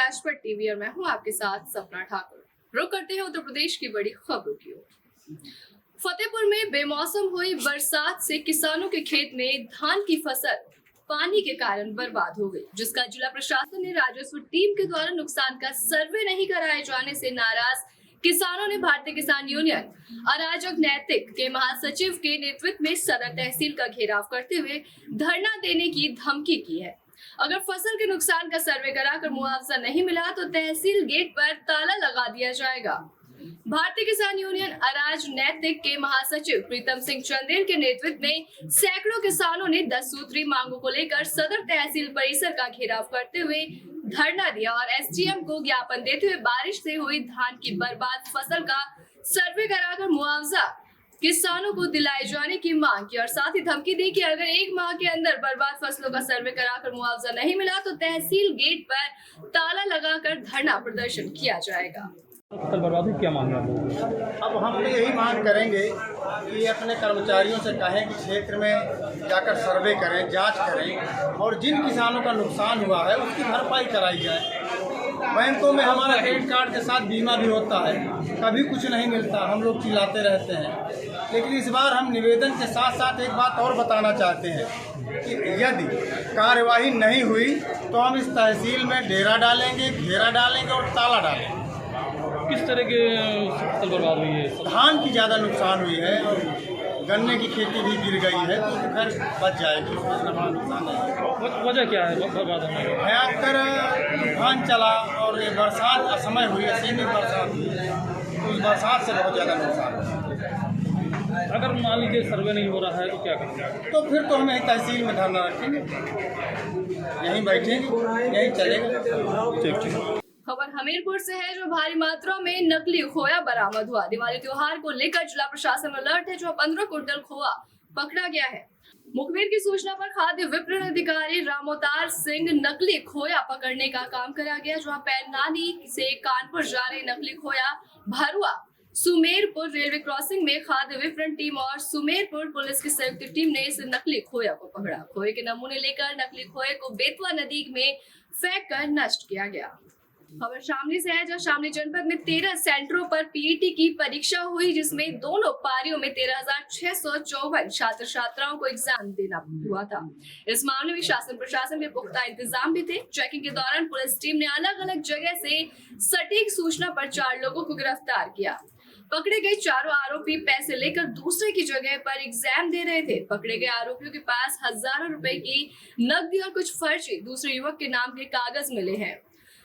राजपट TV और मैं हूं आपके साथ सपना ठाकुर। रुक करते हैं उत्तर प्रदेश की बड़ी खबरों की ओर। फतेहपुर में बेमौसम हुई बरसात से किसानों के खेत में धान की फसल पानी के कारण बर्बाद हो गई, जिसका जिला प्रशासन ने राजस्व टीम के द्वारा नुकसान का सर्वे नहीं कराए जाने से नाराज किसानों ने भारतीय किसान यूनियन अराजक नैतिक के महासचिव के नेतृत्व में सदर तहसील का घेराव करते हुए धरना देने की धमकी की है। अगर फसल के नुकसान का सर्वे कराकर मुआवजा नहीं मिला तो तहसील गेट पर ताला लगा दिया जाएगा। भारतीय किसान यूनियन अराज नैतिक के महासचिव प्रीतम सिंह चंदेल के नेतृत्व में सैकड़ों किसानों ने 10 सूत्री मांगों को लेकर सदर तहसील परिसर का घेराव करते हुए धरना दिया और एसडीएम को ज्ञापन देते हुए बारिश से हुई धान की बर्बाद फसल का सर्वे कराकर मुआवजा किसानों को दिलाए जाने की मांग की और साथ ही धमकी दी कि अगर 1 माह के अंदर बर्बाद फसलों का सर्वे कराकर मुआवजा नहीं मिला तो तहसील गेट पर ताला लगाकर धरना प्रदर्शन किया जाएगा। फसल बर्बाद हुई, क्या मांग रहे हैं? अब हम तो यही मांग करेंगे कि अपने कर्मचारियों से कहें कि क्षेत्र में जाकर सर्वे करें, जांच करें और जिन किसानों का नुकसान हुआ है उसकी भरपाई कराई जाए। बैंकों में हमारा क्रेडिट कार्ड के साथ बीमा भी होता है, कभी कुछ नहीं मिलता, हम लोग चिल्लाते रहते हैं। लेकिन इस बार हम निवेदन के साथ साथ एक बात और बताना चाहते हैं कि यदि कार्यवाही नहीं हुई तो हम इस तहसील में डेरा डालेंगे, घेरा डालेंगे और ताला डालेंगे। किस तरह के फसल बर्बाद हुई है? धान की ज़्यादा नुकसान हुई है और गन्ने की खेती भी गिर गई है, तो खैर बच जाएगी, उसमें नुकसान नहीं। वजह क्या है बर्बाद होने की? भयंकर तूफान चला और ये बरसात का समय हुई है, सीमित बरसात हुई है, तो उस बरसात से बहुत ज़्यादा नुकसान हुआ। अगर मान लीजिए सर्वे नहीं हो रहा है तो क्या करेंगे? तो फिर तो हमें तहसील में धरना रखेंगे, यहीं बैठेंगे, यहीं चलेगा। ठीक। खबर हमीरपुर से है, जो भारी मात्रा में नकली खोया बरामद हुआ। दिवाली त्योहार को लेकर जिला प्रशासन अलर्ट है, जो 15 कुंटल खोआ पकड़ा गया है। मुखबिर की सूचना पर खाद्य विपणन अधिकारी रामोतार सिंह नकली खोया पकड़ने का काम करा गया, जो पैरनानी से कानपुर जा रहे नकली खोया भरुआ सुमेरपुर रेलवे क्रॉसिंग में खाद्य विपणन टीम और सुमेरपुर पुलिस की संयुक्त टीम ने इस नकली खोया को पकड़ा। खोए के नमूने लेकर नकली खोए को बेतवा नदी में फेंक कर नष्ट किया गया। खबर शामली से है, जहां शामली जनपद में 13 सेंटरों पर पीईटी की परीक्षा हुई, जिसमें दोनों पारियों में 13,654 छात्र छात्राओं को एग्जाम देना हुआ था। इस मामले में शासन प्रशासन के पुख्ता इंतजाम भी थे। चेकिंग के दौरान पुलिस टीम ने अलग अलग जगह से सटीक सूचना पर 4 लोगों को गिरफ्तार किया। पकड़े गए चारों आरोपी पैसे लेकर दूसरे की जगह पर एग्जाम दे रहे थे। पकड़े गए आरोपियों के पास हजारों रुपए की नकदी और कुछ फर्जी दूसरे युवक के नाम के कागज मिले हैं।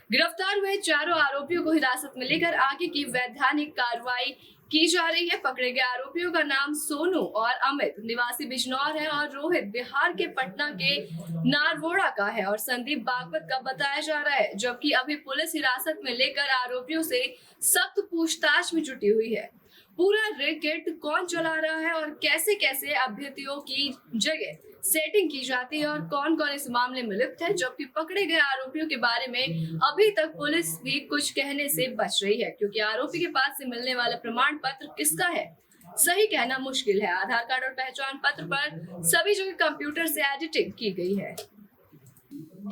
गिरफ्तार हुए चारों आरोपियों को हिरासत में लेकर आगे की वैधानिक कार्रवाई की जा रही है। पकड़े गए आरोपियों का नाम सोनू और अमित निवासी बिजनौर है और रोहित बिहार के पटना के नारवोड़ा का है और संदीप बागवत का बताया जा रहा है, जबकि अभी पुलिस हिरासत में लेकर आरोपियों से सख्त पूछताछ में जुटी हुई है। पूरा रैकेट कौन चला रहा है और कैसे कैसे अभ्यर्थियों की जगह सेटिंग की जाती है और कौन कौन इस मामले में लिप्त है, जबकि पकड़े गए आरोपियों के बारे में अभी तक पुलिस भी कुछ कहने से बच रही है, क्योंकि आरोपी के पास से मिलने वाला प्रमाण पत्र किसका है सही कहना मुश्किल है। आधार कार्ड और पहचान पत्र पर सभी जगह कंप्यूटर से एडिटिंग की गई है।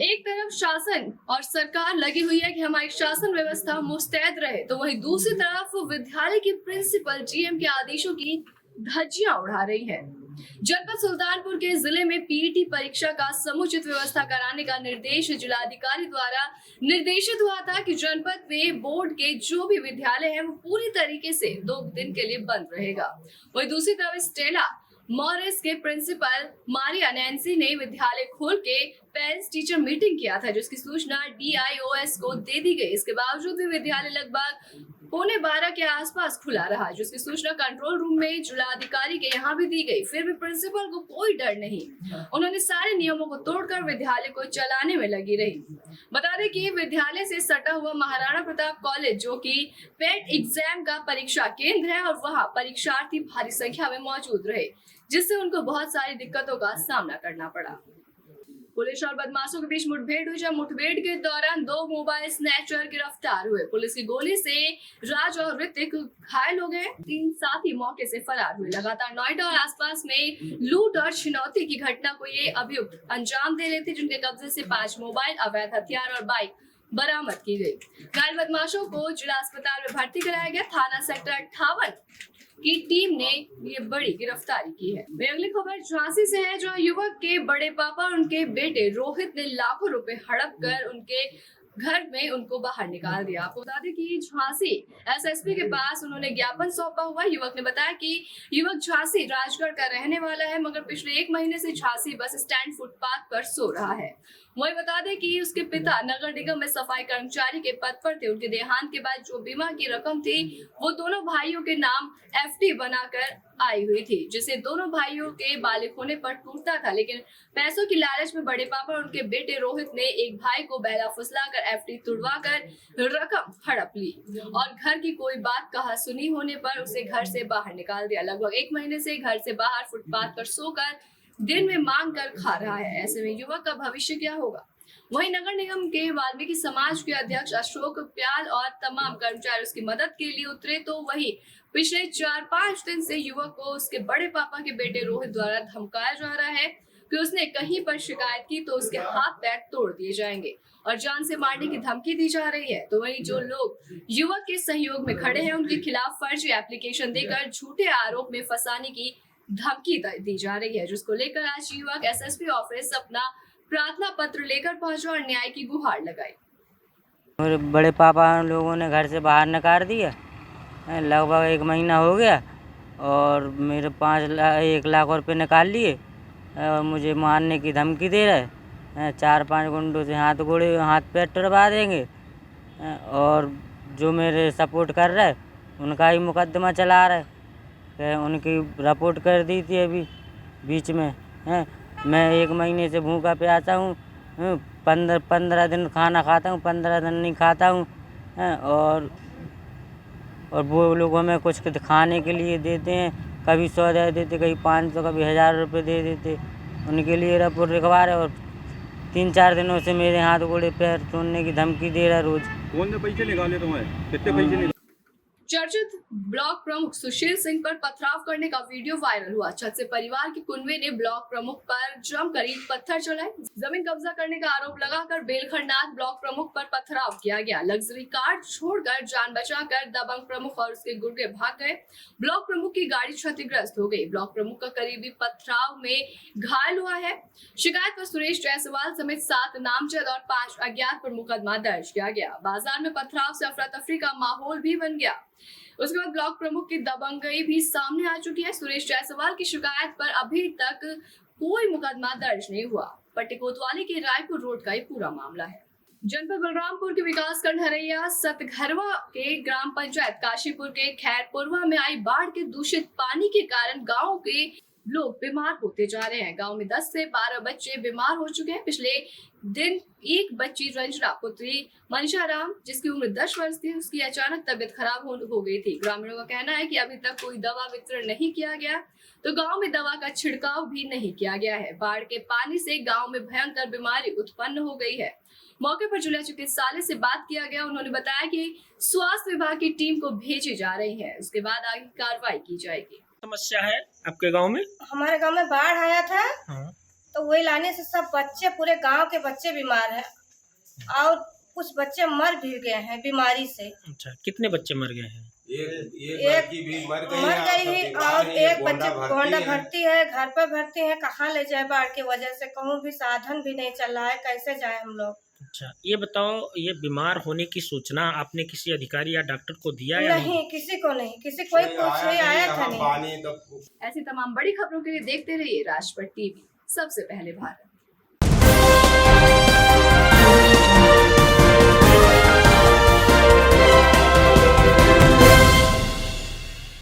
एक तरफ शासन और सरकार लगी हुई है कि हमारी शासन व्यवस्था मुस्तैद रहे, तो वहीं दूसरी तरफ विद्यालय की प्रिंसिपल जीएम के आदेशों की धज्जियां उड़ा रही है। जनपद सुल्तानपुर के जिले में पीईटी परीक्षा का समुचित व्यवस्था कराने का निर्देश जिलाधिकारी द्वारा निर्देशित हुआ था कि जनपद में बोर्ड के जो भी विद्यालय है वो पूरी तरीके से 2 दिन के लिए बंद रहेगा। वहीं दूसरी तरफ स्टेला मॉरिस के प्रिंसिपल मारिया नैन्सी ने विद्यालय खोल के पेरेंट्स टीचर मीटिंग किया था, जिसकी सूचना DIOS को दे दी गई। इसके बावजूद भी विद्यालय लगभग 11:15 के आसपास खुला रहा, जिसकी सूचना कंट्रोल रूम में जिलाधिकारी के यहाँ भी दी गई। फिर भी प्रिंसिपल को कोई डर नहीं, उन्होंने सारे नियमों को तोड़कर विद्यालय को चलाने में लगी रही। बता दें कि विद्यालय से सटा हुआ महाराणा प्रताप कॉलेज, जो कि पेट एग्जाम का परीक्षा केंद्र है, और वहाँ परीक्षार्थी भारी संख्या में मौजूद रहे, जिससे उनको बहुत सारी दिक्कतों का सामना करना पड़ा। पुलिस और बदमाशों के बीच मुठभेड़ हुई, जब मुठभेड़ के दौरान 2 मोबाइल स्नैचर गिरफ्तार हुए। पुलिस की गोली से राज और ऋतिक घायल हो गए, 3 साथी मौके से फरार हुए। लगातार नोएडा और आसपास में लूट और छिनौती की घटना को ये अभियुक्त अंजाम दे रहे थे, जिनके कब्जे से 5 मोबाइल, अवैध हथियार और बाइक बरामद की गई। घायल बदमाशों को जिला अस्पताल में भर्ती कराया गया। थाना सेक्टर 58 की टीम ने ये बड़ी गिरफ्तारी की है। वहीं अगली खबर झांसी से है, जहां युवक के बड़े पापा और उनके बेटे रोहित ने लाखों रुपए हड़प कर उनके घर में उनको बाहर निकाल दिया। आपको बता दें कि झांसी एसएसपी के पास उन्होंने ज्ञापन सौंपा हुआ। युवक ने बताया कि युवक झांसी राजगढ़ का रहने वाला है, मगर पिछले 1 महीने से झांसी बस स्टैंड फुटपाथ पर सो रहा है। वही बता दें कि उसके पिता नगर निगम में सफाई कर्मचारी के पद पर थे। उनके देहांत के बाद जो बीमा की रकम थी वो दोनों भाइयों के नाम एफडी बनाकर आई हुई थी, जिसे दोनों भाइयों के बालिग होने पर टूटता था। लेकिन पैसों की लालच में बड़े पापा और उनके बेटे रोहित ने एक भाई को बहला फुसलाकर एफडी तुड़वाकर रकम हड़प ली और घर की कोई बात कहा सुनी होने पर उसे घर से बाहर निकाल दिया। लगभग 1 महीने से घर से बाहर फुटपाथ पर सोकर दिन में मांग कर खा रहा है। ऐसे में युवक का भविष्य क्या होगा। वहीं नगर निगम के वाल्मीकि समाज के अध्यक्ष अशोक प्याल और तमाम कर्मचारी उसकी मदद के लिए उतरे, तो वही पिछले 4-5 दिन से युवक को उसके बड़े पापा के बेटे रोहित द्वारा धमकाया जा रहा है कि उसने कहीं पर शिकायत की तो उसके हाथ पैर तोड़ दिए जाएंगे और जान से मारने की धमकी दी जा रही है। तो वहीं जो लोग युवक के सहयोग में खड़े हैं उनके खिलाफ फर्जी एप्लीकेशन देकर झूठे आरोप में फंसाने की धमकी दी जा रही है, जिसको लेकर आज युवक एसएसपी ऑफिस अपना प्रार्थना पत्र लेकर पहुंचा और न्याय की गुहार लगाई। मेरे बड़े पापा लोगों ने घर से बाहर निकाल दिया, लगभग 1 महीना हो गया और मेरे 1 लाख रुपए निकाल लिए और मुझे मारने की धमकी दे रहे हैं। 4-5 गुंडों से हाथ पैर तुड़वा देंगे और जो मेरे सपोर्ट कर रहे हैं उनका ही मुकदमा चला रहे हैं। उनकी रिपोर्ट कर दी थी अभी बीच में। मैं 1 महीने से भूखा प्यासा हूँ, 15 दिन खाना खाता हूँ, 15 दिन नहीं खाता हूँ और वो लोग हमें कुछ खाने के लिए देते हैं, कभी 100 दे देते, कभी 500, कभी 1000 रुपये दे देते। उनके लिए रिपोर्ट लिखवा रहे और 3-4 दिनों से मेरे हाथ गोड़े पैर तोड़ने की धमकी दे रहा रोज। कौन ने पैसे निकाले तुम्हारे? कितने पैसे निकाले? चर्चित ब्लॉक प्रमुख सुशील सिंह पर पथराव करने का वीडियो वायरल हुआ। छत से परिवार के कुनबे ने ब्लॉक प्रमुख पर जमकर ईंट पत्थर चलाए। जमीन कब्जा करने का आरोप लगाकर बेलखंडात ब्लॉक प्रमुख पर पथराव किया गया। लग्जरी कार छोड़कर जान बचाकर दबंग प्रमुख और उसके गुर्गे भाग गए। ब्लॉक प्रमुख की गाड़ी क्षतिग्रस्त हो गई। ब्लॉक प्रमुख का करीबी पथराव में घायल हुआ है। शिकायत पर सुरेश जायसवाल समेत 7 नामजद और 5 अज्ञात पर मुकदमा दर्ज किया गया। बाजार में पथराव से अफरा तफरी का माहौल भी बन गया। उसके बाद ब्लॉक प्रमुख की दबंगई भी सामने आ चुकी है। सुरेश जायसवाल की शिकायत पर अभी तक कोई मुकदमा दर्ज नहीं हुआ। पट्टी कोतवाली के रायपुर रोड का ये पूरा मामला है। जनपद बलरामपुर के विकासखंड हरैया सतघरवा के ग्राम पंचायत काशीपुर के खैरपुरवा में आई बाढ़ के दूषित पानी के कारण गाँव के लोग बीमार होते जा रहे हैं। गांव में 10 से 12 बच्चे बीमार हो चुके हैं। पिछले दिन एक बच्ची रंजना पुत्री मनशाराम, जिसकी उम्र 10 वर्ष थी, उसकी अचानक तबीयत खराब हो गई थी। ग्रामीणों का कहना है कि अभी तक कोई दवा वितरण नहीं किया गया, तो गांव में दवा का छिड़काव भी नहीं किया गया है। बाढ़ के पानी से गांव में भयंकर बीमारी उत्पन्न हो गई है। मौके पर जिला चिकित्सालय से बात किया गया। उन्होंने बताया कि स्वास्थ्य विभाग की टीम को भेजी जा रही है, उसके बाद आगे कार्रवाई की जाएगी। समस्या है आपके गांव में? हमारे गांव में बाढ़ आया था। हाँ। तो वही लाने से सब बच्चे, पूरे गांव के बच्चे बीमार हैं और कुछ बच्चे मर भी गए हैं बीमारी से। अच्छा, कितने बच्चे मर गए हैं? एक भी मर गई है और एक बच्चे गोंडा भर्ती है, घर पर भर्ती है। कहाँ ले जाए बाढ़ की वजह से, कहूँ भी साधन भी नहीं चल रहा है, कैसे जाए हम लोग। अच्छा, ये बताओ, ये बीमार होने की सूचना आपने किसी अधिकारी या डॉक्टर को दिया या नहीं? किसी को नहीं, कोई पूछने आया था नहीं। ऐसी तमाम बड़ी खबरों के लिए देखते रहिए राजपट टीवी, सबसे पहले भारत।